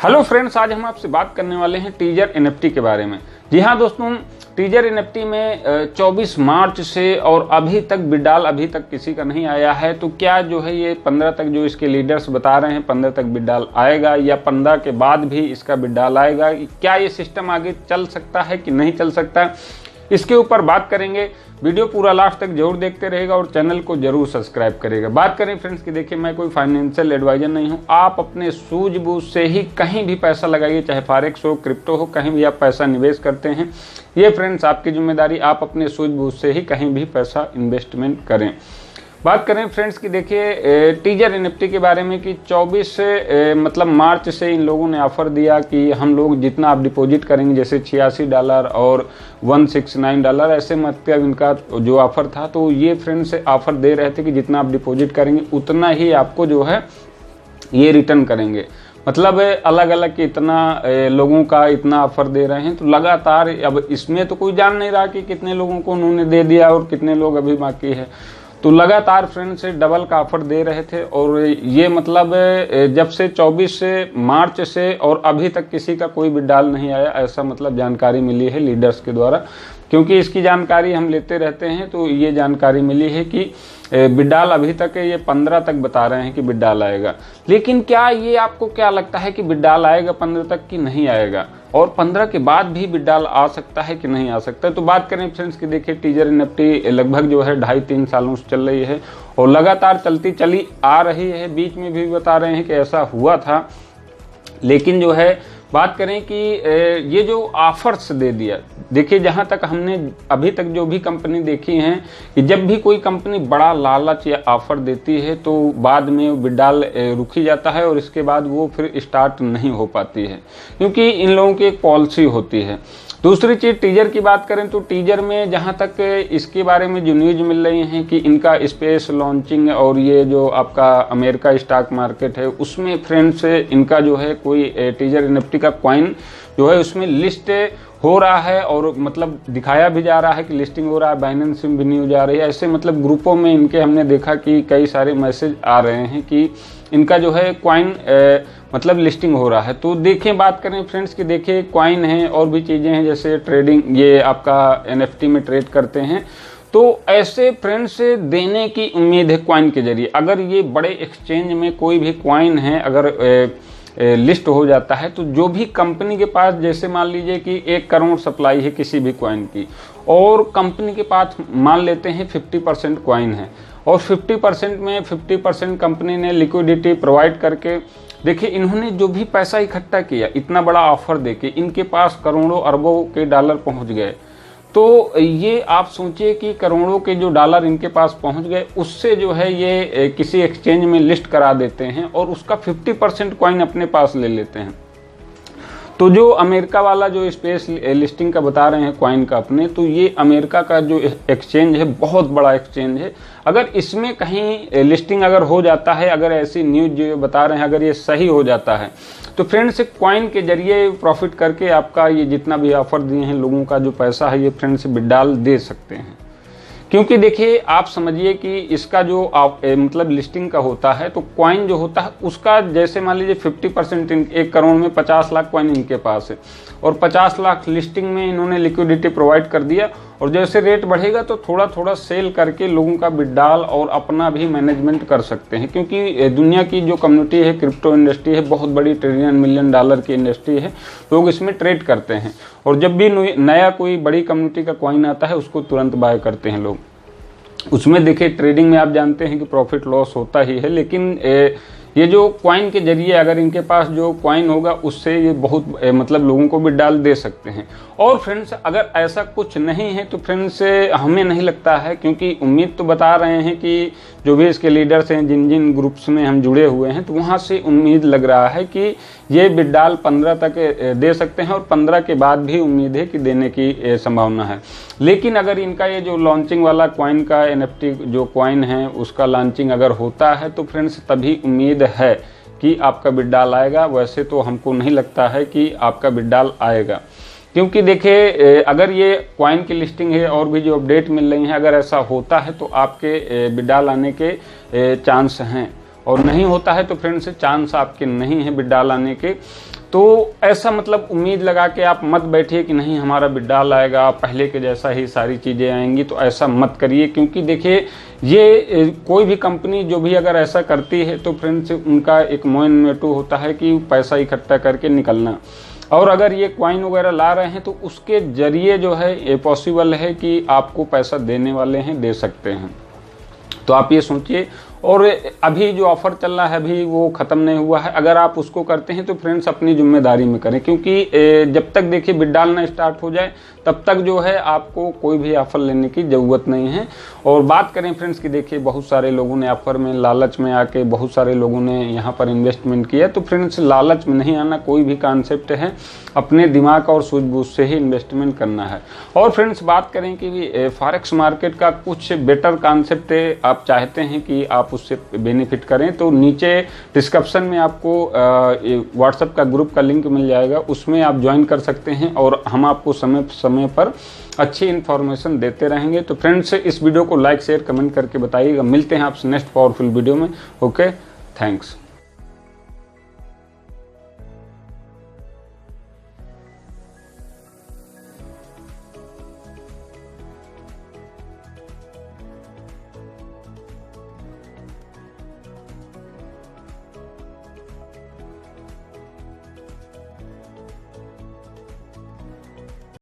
Hello friends, आज हम आपसे बात करने वाले हैं टीजर एनएफटी के बारे में। जी हाँ दोस्तों, टीजर एनएफटी में 24 मार्च से और अभी तक बिडाल अभी तक किसी का नहीं आया है। तो क्या जो है ये 15 तक जो इसके लीडर्स बता रहे हैं 15 तक बिडाल आएगा या 15 के बाद भी इसका बिडाल आएगा? क्या ये सिस्टम आगे चल सकता है कि नहीं चल सकता, इसके ऊपर बात करेंगे। वीडियो पूरा लास्ट तक जरूर देखते रहेगा और चैनल को जरूर सब्सक्राइब करेगा। बात करें फ्रेंड्स कि देखिए, मैं कोई फाइनेंशियल एडवाइजर नहीं हूं। आप अपने सूझबूझ से ही कहीं भी पैसा लगाइए, चाहे फॉरेक्स हो, क्रिप्टो हो, कहीं भी आप पैसा निवेश करते हैं। ये फ्रेंड्स आपकी जिम्मेदारी, आप अपने सूझबूझ से ही कहीं भी पैसा इन्वेस्टमेंट करें। बात करें फ्रेंड्स कि देखिए टीजर एनएफटी के बारे में कि 24 मतलब मार्च से इन लोगों ने ऑफर दिया कि हम लोग जितना आप डिपॉजिट करेंगे, जैसे $86 और $169, ऐसे मतलब इनका जो ऑफर था। तो ये फ्रेंड्स ऑफर दे रहे थे कि जितना आप डिपॉजिट करेंगे उतना ही आपको जो है ये रिटर्न करेंगे। मतलब अलग अलग इतना लोगों का इतना ऑफर दे रहे हैं। तो लगातार अब इसमें तो कोई जान नहीं रहा कि कितने लोगों को उन्होंने दे दिया और कितने लोग अभी बाकी है। तो लगातार फ्रेंड्स डबल का ऑफर दे रहे थे और ये मतलब जब से 24 मार्च से और अभी तक किसी का कोई विड्रॉल नहीं आया, ऐसा मतलब जानकारी मिली है लीडर्स के द्वारा। क्योंकि इसकी जानकारी हम लेते रहते हैं, तो ये जानकारी मिली है कि विड्रॉल अभी तक ये 15 तक बता रहे हैं कि विड्रॉल आएगा। लेकिन क्या ये आपको क्या लगता है कि विड्रॉल आएगा 15 तक कि नहीं आएगा, और 15 के बाद भी विड्रॉल आ सकता है कि नहीं आ सकता है? तो बात करें फ्रेंड्स कि देखिए टीजर एनएफटी लगभग जो है 2.5-3 सालों से चल रही है और लगातार चलती चली आ रही है। बीच में भी बता रहे हैं कि ऐसा हुआ था। लेकिन जो है बात करें कि ये जो ऑफर्स दे दिया, देखिए जहां तक हमने अभी तक जो भी कंपनी देखी हैं कि जब भी कोई कंपनी बड़ा लालच या ऑफर देती है तो बाद में विड्रॉल रुक ही जाता है और इसके बाद वो फिर स्टार्ट नहीं हो पाती है, क्योंकि इन लोगों की एक पॉलिसी होती है। दूसरी चीज़ टीजर की बात करें तो टीजर में जहां तक इसके बारे में जो न्यूज मिल रही हैं कि इनका स्पेस लॉन्चिंग और ये जो आपका अमेरिका स्टॉक मार्केट है उसमें फ्रेंड्स इनका जो है कोई टीजर एनएफटी का कॉइन जो है उसमें लिस्ट हो रहा है और मतलब दिखाया भी जा रहा है कि लिस्टिंग हो रहा है। बाइनेंस में भी न्यूज आ रही है। ऐसे मतलब ग्रुपों में इनके हमने देखा कि कई सारे मैसेज आ रहे हैं कि इनका जो है कॉइन मतलब लिस्टिंग हो रहा है। तो देखें, बात करें फ्रेंड्स कि देखिए कॉइन है और भी चीज़ें हैं, जैसे ट्रेडिंग, ये आपका एनएफटी में ट्रेड करते हैं। तो ऐसे फ्रेंड्स देने की उम्मीद है कॉइन के जरिए। अगर ये बड़े एक्सचेंज में कोई भी कॉइन है अगर लिस्ट हो जाता है तो जो भी कंपनी के पास, जैसे मान लीजिए कि 1 करोड़ सप्लाई है किसी भी कॉइन की और कंपनी के पास मान लेते हैं 50% कॉइन है और 50% में 50% कंपनी ने लिक्विडिटी प्रोवाइड करके, देखिए इन्होंने जो भी पैसा इकट्ठा किया, इतना बड़ा ऑफर देके इनके पास करोड़ों अरबों के डॉलर पहुंच गए। तो ये आप सोचिए कि करोड़ों के जो डॉलर इनके पास पहुंच गए, उससे जो है ये किसी एक्सचेंज में लिस्ट करा देते हैं और उसका 50% कॉइन अपने पास ले लेते हैं। तो जो अमेरिका वाला जो स्पेस लिस्टिंग का बता रहे हैं कॉइन का अपने, तो ये अमेरिका का जो एक्सचेंज है बहुत बड़ा एक्सचेंज है। अगर इसमें कहीं लिस्टिंग अगर हो जाता है, अगर ऐसी न्यूज जो बता रहे हैं अगर ये सही हो जाता है, तो फ्रेंड्स कॉइन के जरिए प्रॉफिट करके आपका ये जितना भी ऑफर दिए हैं लोगों का जो पैसा है ये फ्रेंड्स विड्रॉल दे सकते हैं। क्योंकि देखिए आप समझिए कि इसका जो मतलब लिस्टिंग का होता है, तो कॉइन जो होता है उसका, जैसे मान लीजिए 50% 1 करोड़ में 50 लाख कॉइन इनके पास है और 50 लाख लिस्टिंग में इन्होंने लिक्विडिटी प्रोवाइड कर दिया और जैसे रेट बढ़ेगा तो थोड़ा थोड़ा सेल करके लोगों का विड्रॉल और अपना भी मैनेजमेंट कर सकते हैं। क्योंकि दुनिया की जो कम्युनिटी है, क्रिप्टो इंडस्ट्री है, बहुत बड़ी $1 ट्रिलियन की इंडस्ट्री है, लोग इसमें ट्रेड करते हैं और जब भी नया कोई बड़ी कम्युनिटी का कॉइन आता है उसको तुरंत बाय करते हैं लोग। उसमें देखिए ट्रेडिंग में आप जानते हैं कि प्रॉफिट लॉस होता ही है, लेकिन ये जो कॉइन के जरिए अगर इनके पास जो कॉइन होगा उससे ये बहुत मतलब लोगों को भी विड्रॉल दे सकते हैं। और फ्रेंड्स अगर ऐसा कुछ नहीं है तो फ्रेंड्स हमें नहीं लगता है, क्योंकि उम्मीद तो बता रहे हैं कि जो भी इसके लीडर्स हैं, जिन जिन ग्रुप्स में हम जुड़े हुए हैं, तो वहाँ से उम्मीद लग रहा है कि ये विड्रॉल 15 तक दे सकते हैं और 15 के बाद भी उम्मीद है कि देने की संभावना है। लेकिन अगर इनका ये जो लॉन्चिंग वाला कॉइन का एनएफटी जो कॉइन है उसका लॉन्चिंग अगर होता है तो फ्रेंड्स तभी उम्मीद है कि आपका विड्रॉल आएगा। वैसे तो हमको नहीं लगता है कि आपका विड्रॉल आएगा, क्योंकि देखिए अगर ये कॉइन की लिस्टिंग है और भी जो अपडेट मिल रही हैं, अगर ऐसा होता है तो आपके विड्रॉल आने के चांस हैं और नहीं होता है तो फ्रेंड्स चांस आपके नहीं है विड्रॉल आने के। तो ऐसा मतलब उम्मीद लगा के आप मत बैठिए कि नहीं हमारा विड्रॉल आएगा, पहले के जैसा ही सारी चीज़ें आएंगी, तो ऐसा मत करिए। क्योंकि देखिए ये कोई भी कंपनी जो भी अगर ऐसा करती है तो फ्रेंड्स उनका एक मोटिव होता है कि पैसा इकट्ठा करके निकलना। और अगर ये कॉइन वगैरह ला रहे हैं तो उसके जरिए जो है ये पॉसिबल है कि आपको पैसा देने वाले हैं, दे सकते हैं। तो आप ये सोचिए। और अभी जो ऑफ़र चल रहा है अभी वो ख़त्म नहीं हुआ है, अगर आप उसको करते हैं तो फ्रेंड्स अपनी जिम्मेदारी में करें, क्योंकि जब तक देखिए विड्रॉल ना स्टार्ट हो जाए तब तक जो है आपको कोई भी ऑफ़र लेने की ज़रूरत नहीं है। और बात करें फ्रेंड्स कि देखिए बहुत सारे लोगों ने ऑफ़र में लालच में आके बहुत सारे लोगों ने यहाँ पर इन्वेस्टमेंट किया। तो फ्रेंड्स लालच में नहीं आना, कोई भी कॉन्सेप्ट है अपने दिमाग और सूझबूझ से ही इन्वेस्टमेंट करना है। और फ्रेंड्स बात करें कि फॉरेक्स मार्केट का कुछ बेटर कॉन्सेप्ट आप चाहते हैं कि आप उससे बेनिफिट करें तो नीचे डिस्क्रिप्शन में आपको व्हाट्सएप का ग्रुप का लिंक मिल जाएगा, उसमें आप ज्वाइन कर सकते हैं और हम आपको समय समय पर अच्छी इन्फॉर्मेशन देते रहेंगे। तो फ्रेंड्स इस वीडियो को लाइक शेयर कमेंट करके बताइएगा। मिलते हैं आपसे नेक्स्ट पावरफुल वीडियो में। Okay, thanks.